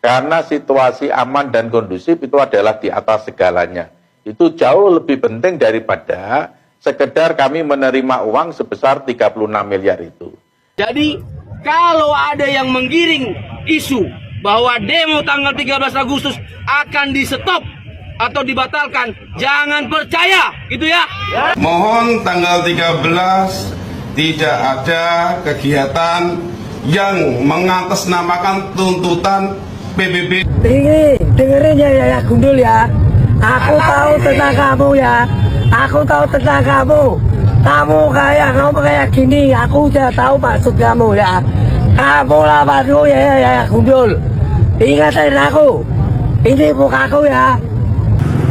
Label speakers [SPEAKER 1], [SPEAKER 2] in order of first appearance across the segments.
[SPEAKER 1] Karena situasi aman dan kondusif itu adalah di atas segalanya. Itu jauh lebih penting daripada sekedar kami menerima uang sebesar 36 miliar itu.
[SPEAKER 2] Jadi kalau ada yang menggiring isu bahwa demo tanggal 13 Agustus akan di stop atau dibatalkan, jangan percaya, gitu ya.
[SPEAKER 3] Mohon tanggal 13 tidak ada kegiatan yang mengatasnamakan tuntutan PBB.
[SPEAKER 4] Dengerin ya Gundul ya. Aku tahu tentang kamu ya. Aku tahu tentang kamu. Kamu kayak ngomong kayak gini. Aku udah tahu maksud kamu ya. Kamu lawanku ya Gundul. Ingatin aku. Ini mukaku ya.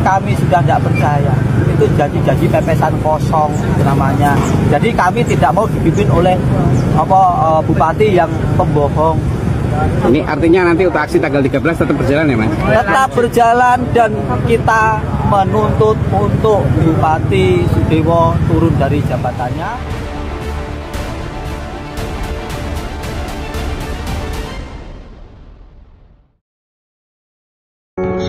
[SPEAKER 5] Kami sudah tidak percaya. Itu janji-janji pepesan kosong namanya. Jadi kami tidak mau dipimpin oleh bupati yang pembohong.
[SPEAKER 6] Ini artinya nanti untuk aksi tanggal 13 tetap berjalan ya Mas?
[SPEAKER 5] Tetap berjalan dan kita menuntut untuk Bupati Sudewo turun dari jabatannya.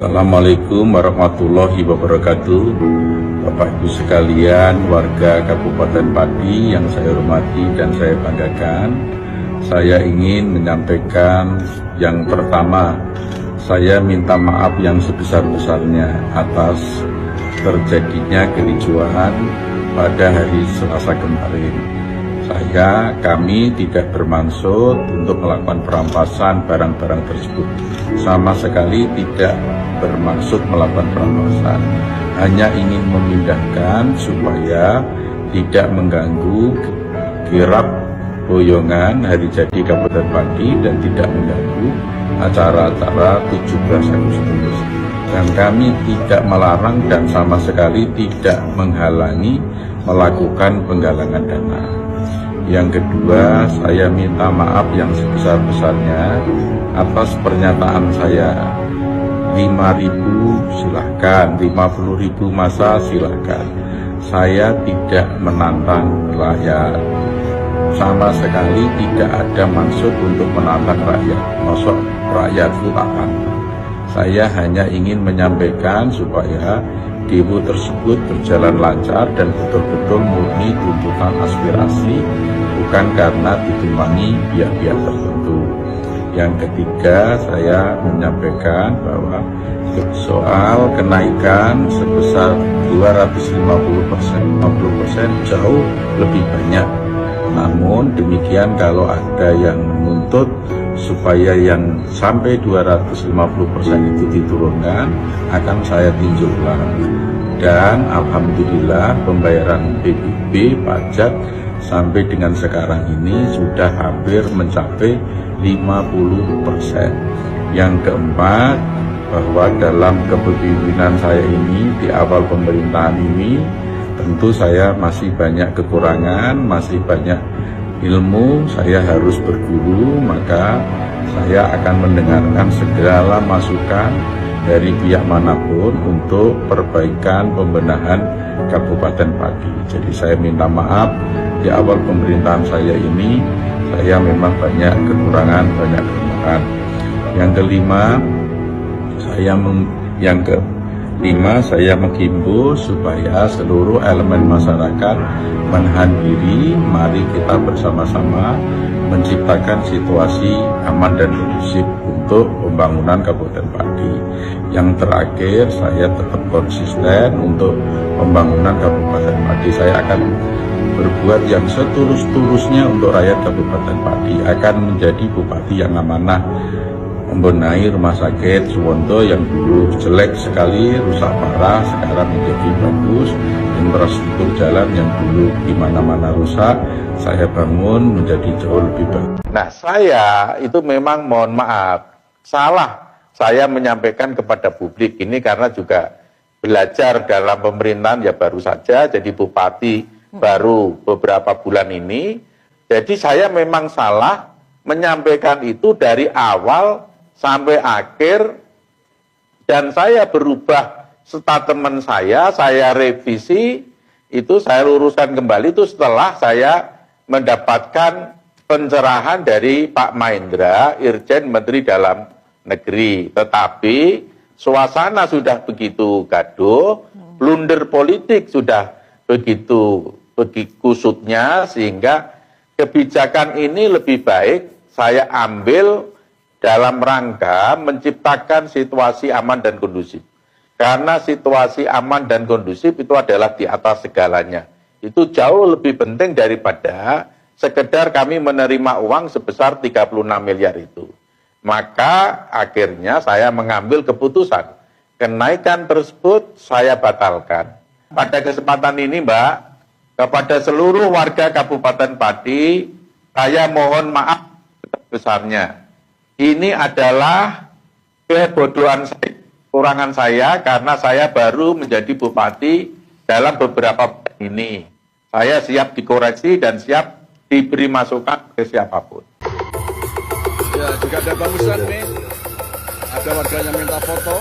[SPEAKER 1] Assalamualaikum warahmatullahi wabarakatuh. Bapak Ibu sekalian, warga Kabupaten Pati yang saya hormati dan saya banggakan. Saya ingin menyampaikan yang pertama, saya minta maaf yang sebesar-besarnya atas terjadinya kericuhan pada hari Selasa kemarin. Kami tidak bermaksud untuk melakukan perampasan barang-barang tersebut. Sama sekali tidak bermaksud melakukan perampasan. Hanya ingin memindahkan supaya tidak mengganggu kirap boyongan hari jadi Kabupaten Pati dan tidak mengganggu acara-acara 17 Agustus. Dan kami tidak melarang dan sama sekali tidak menghalangi melakukan penggalangan dana. Yang kedua, saya minta maaf yang sebesar-besarnya atas pernyataan saya. 5.000 silahkan, 50.000 masa silahkan. Saya tidak menantang rakyat. Sama sekali tidak ada maksud untuk menantang rakyat. Maksud rakyat itu tak pantang. Saya hanya ingin menyampaikan supaya demo tersebut berjalan lancar dan betul-betul murni tuntutan aspirasi, bukan karena ditumpangi pihak-pihak tertentu. Yang ketiga, saya menyampaikan bahwa soal kenaikan sebesar 250%, 50% jauh lebih banyak. Namun demikian, kalau ada yang menuntut supaya yang sampai 250% itu diturunkan, akan saya tinjau ulang. Dan alhamdulillah pembayaran PBB pajak sampai dengan sekarang ini sudah hampir mencapai 50%. Yang keempat, bahwa dalam kepemimpinan saya ini di awal pemerintahan ini, tentu saya masih banyak kekurangan, masih banyak ilmu, saya harus berguru, maka saya akan mendengarkan segala masukan dari pihak manapun untuk perbaikan pembenahan Kabupaten Pati. Jadi saya minta maaf, di awal pemerintahan saya ini, saya memang banyak kekurangan, banyak kelemahan. Yang kelima, saya menghimbau supaya seluruh elemen masyarakat menahan diri. Mari kita bersama-sama menciptakan situasi aman dan kondusif untuk pembangunan Kabupaten Pati. Yang terakhir, saya tetap konsisten untuk pembangunan Kabupaten Pati. Saya akan berbuat yang setulus-tulusnya untuk rakyat Kabupaten Pati, akan menjadi bupati yang amanah, membenahi rumah sakit Suwondo yang dulu jelek sekali, rusak parah, sekarang menjadi bagus. Infrastruktur jalan yang dulu di mana-mana rusak, saya bangun menjadi jauh lebih baik. Nah, saya itu memang mohon maaf, salah saya menyampaikan kepada publik ini karena juga belajar dalam pemerintahan ya baru saja jadi bupati baru beberapa bulan ini. Jadi saya memang salah menyampaikan itu dari awal sampai akhir, dan saya berubah statement saya revisi, itu saya luruskan kembali itu setelah saya mendapatkan pencerahan dari Pak Mahendra, Irjen Menteri Dalam negeri. Tetapi suasana sudah begitu gaduh, blunder politik sudah begitu kusutnya, sehingga kebijakan ini lebih baik saya ambil dalam rangka menciptakan situasi aman dan kondusif. Karena situasi aman dan kondusif itu adalah di atas segalanya. Itu jauh lebih penting daripada sekedar kami menerima uang sebesar 36 miliar itu. Maka akhirnya saya mengambil keputusan. Kenaikan tersebut saya batalkan. Pada kesempatan ini Mbak, kepada seluruh warga Kabupaten Pati, saya mohon maaf sebesarnya. Ini adalah kebodohan saya, kekurangan saya, karena saya baru menjadi bupati dalam beberapa bulan ini. Saya siap dikoreksi dan siap diberi masukan ke siapapun.
[SPEAKER 7] Ya, juga ada bagusan nih. Ada warga yang minta foto.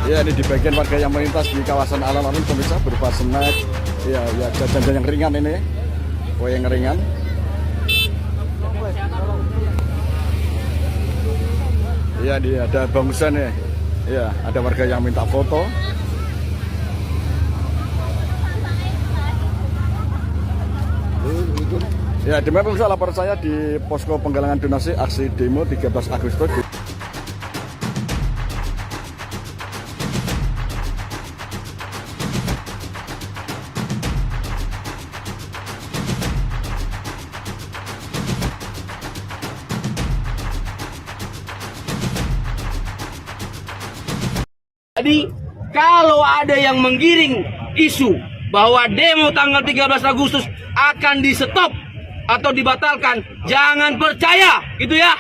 [SPEAKER 7] Ya, ini di bagian warga yang melintas di kawasan alun-alun pemirsa, berupa snack, ya jajan-jajan yang ringan ini, kue yang ringan. Ya, ada bangsa nih. Ya, ada warga yang minta foto. Ya, demikian pemirsa laporan saya di posko penggalangan donasi aksi demo 13 Agustus.
[SPEAKER 2] Jadi kalau ada yang menggiring isu bahwa demo tanggal 13 Agustus akan di stop atau dibatalkan, jangan percaya, gitu ya.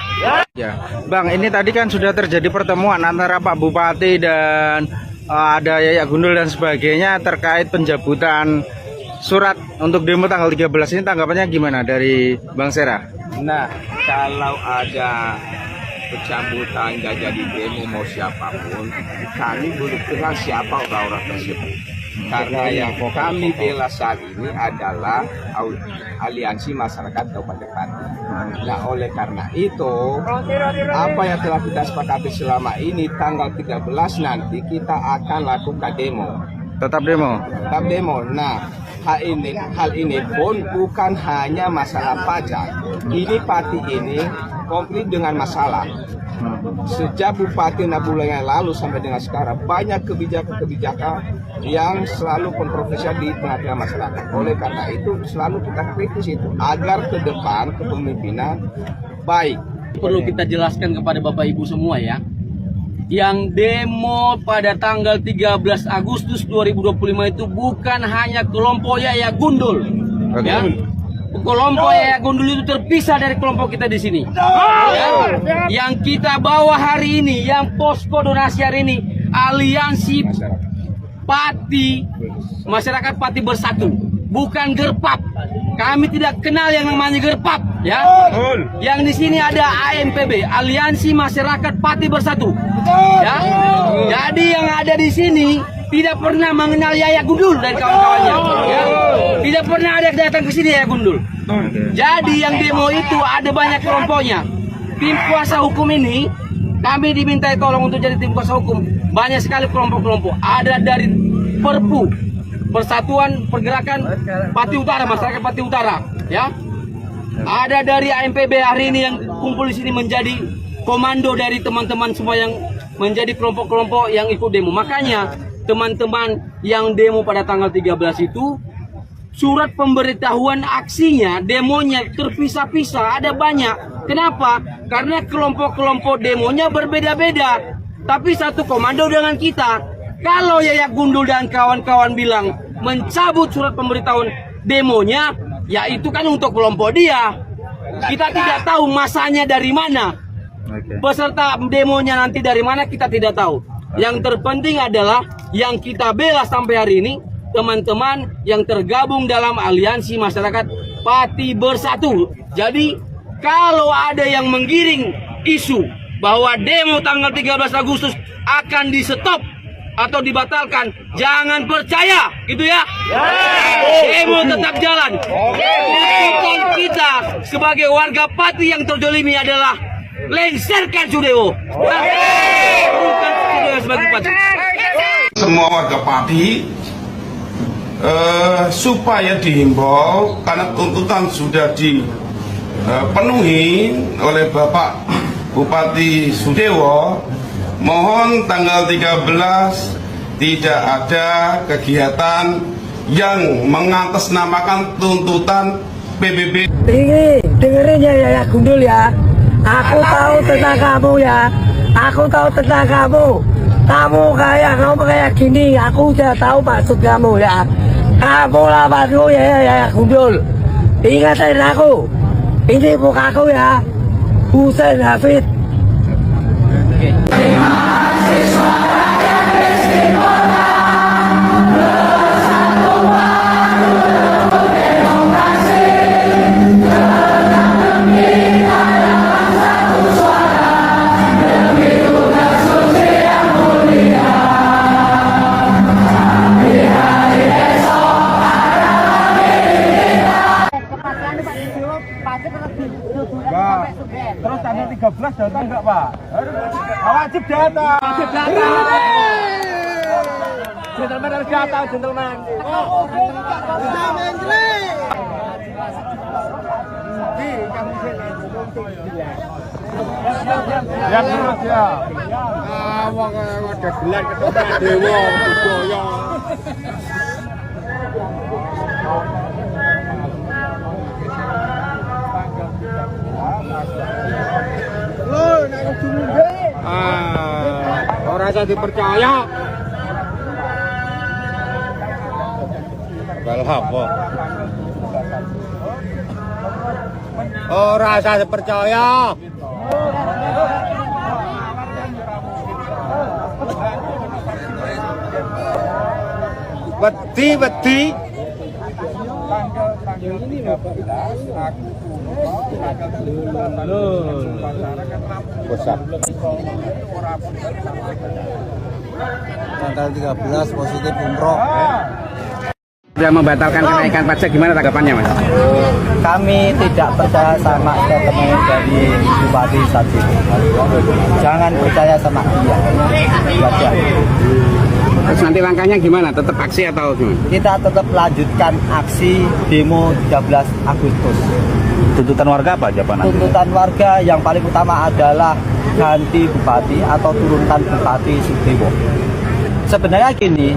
[SPEAKER 8] Ya, Bang, ini tadi kan sudah terjadi pertemuan antara Pak Bupati dan ada Yayak Gundul dan sebagainya terkait pencabutan surat untuk demo tanggal 13 ini, tanggapannya gimana dari Bang Sera?
[SPEAKER 9] Nah, kalau ada pencabutan gak jadi demo mau siapapun, kami belum kenal siapa orang-orang tersebut. Karena yang kami bela saat ini adalah Aliansi Masyarakat Kabupaten Pati. Nah, oleh karena itu, apa yang telah kita sepakati selama ini, tanggal 13 nanti kita akan lakukan demo.
[SPEAKER 8] Tetap demo?
[SPEAKER 9] Tetap demo. Nah, hal ini pun bukan hanya masalah pajak. Ini Pati ini komplit dengan masalah. Sejak Bupati Nabula yang lalu sampai dengan sekarang, banyak kebijakan-kebijakan yang selalu kontroversial di tengah-tengah masyarakat. Oleh karena itu selalu kita kritis itu agar ke depan kepemimpinan baik.
[SPEAKER 2] Perlu kita jelaskan kepada Bapak Ibu semua ya, yang demo pada tanggal 13 Agustus 2025 itu bukan hanya kelompok Yayak Gundul. Ya. Kelompok Yayak Gundul itu terpisah dari kelompok kita di sini. Ya. Yang kita bawa hari ini, yang posko donasi hari ini, Aliansi Pati, Masyarakat Pati Bersatu, bukan Gerpap. Kami tidak kenal yang namanya Gerpap, ya. Yang di sini ada AMPB, Aliansi Masyarakat Pati Bersatu, ya. Jadi yang ada di sini tidak pernah mengenal Yayak Gundul dan kawan-kawannya, ya. Tidak pernah ada yang datang ke sini Yayak Gundul. Jadi yang demo itu ada banyak kelompoknya. Tim kuasa hukum ini kami dimintai tolong untuk jadi tim kuasa hukum. Banyak sekali kelompok-kelompok. Ada dari Perpu, Persatuan Pergerakan Pati Utara, Masyarakat Pati Utara, ya. Ada dari AMPB hari ini yang kumpul di sini menjadi komando dari teman-teman semua yang menjadi kelompok-kelompok yang ikut demo. Makanya teman-teman yang demo pada tanggal 13 itu, surat pemberitahuan aksinya, demonya terpisah-pisah, ada banyak. Kenapa? Karena kelompok-kelompok demonya berbeda-beda, tapi satu komando dengan kita. Kalau Yayak Gundul dan kawan-kawan bilang mencabut surat pemberitahuan demonya, ya itu kan untuk kelompok dia. Kita tidak tahu masanya dari mana. Peserta demonya nanti dari mana kita tidak tahu. Yang terpenting adalah yang kita bela sampai hari ini, teman-teman yang tergabung dalam aliansi masyarakat Pati Bersatu. Jadi kalau ada yang menggiring isu bahwa demo tanggal 13 Agustus akan di stop atau dibatalkan, jangan percaya, gitu ya. Demo tetap jalan. Tuntutan kita sebagai warga Pati yang terzolimi adalah lengserkan Sudewo. Bukan Sudewo sebagai Pati.
[SPEAKER 3] Semua warga Pati supaya dihimbau karena tuntutan sudah dipenuhi oleh Bapak Bupati Sudewo. Mohon tanggal 13 tidak ada kegiatan yang mengatasnamakan tuntutan PBB.
[SPEAKER 4] Dengerin ya Gundul ya. Aku tahu tentang kamu ya. Aku tahu tentang kamu. Kamu kayak gini. Aku udah tahu maksud kamu ya. Kamu lawanku ya Gundul. Ingatin aku. Ini mukaku ya. Husein Hafid.
[SPEAKER 8] Terus tanggal 13 datang enggak, Pak? Wajib datang. Wajib datang. Gentleman harus datang, gentleman. Ya terus ya. Wong ada gelar ketemu dewa budaya. Orang saya dipercaya. Apa? Orang saya dipercaya. Beti.
[SPEAKER 6] Tanggal 13 positif umroh. Sudah membatalkan kenaikan pajak, gimana tanggapannya, Mas?
[SPEAKER 5] Kami tidak percaya sama statement dari Bupati saat ini. Jangan percaya sama dia. Baca.
[SPEAKER 6] Terus nanti langkahnya gimana? Tetap aksi atau gimana?
[SPEAKER 5] Kita tetap lanjutkan aksi demo 13 Agustus.
[SPEAKER 8] Tuntutan warga apa aja, Pak?
[SPEAKER 5] Tuntutan warga yang paling utama adalah ganti bupati atau turunkan Bupati Sudewo. Sebenarnya gini,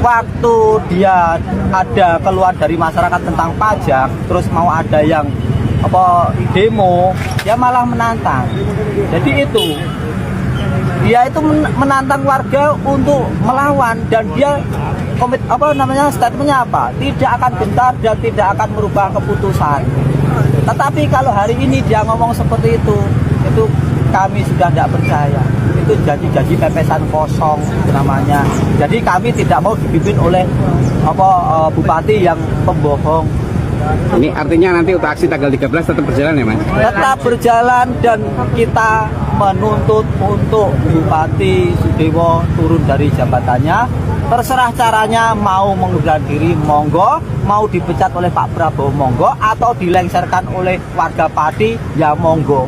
[SPEAKER 5] waktu dia ada keluar dari masyarakat tentang pajak, terus mau ada yang demo, dia malah menantang. Jadi dia itu menantang warga untuk melawan, dan dia statementnya apa? Tidak akan gentar dan tidak akan merubah keputusan. Tetapi kalau hari ini dia ngomong seperti itu kami sudah tidak percaya. Itu janji-janji pepesan kosong namanya. Jadi kami tidak mau dipimpin oleh bupati yang pembohong.
[SPEAKER 6] Ini artinya nanti untuk aksi tanggal 13 tetap berjalan ya, Mas?
[SPEAKER 5] Tetap berjalan, dan kita menuntut untuk Bupati Sudewo turun dari jabatannya. Terserah caranya, mau mengundurkan diri monggo, mau dipecat oleh Pak Prabowo monggo, atau dilengserkan oleh warga Pati ya monggo.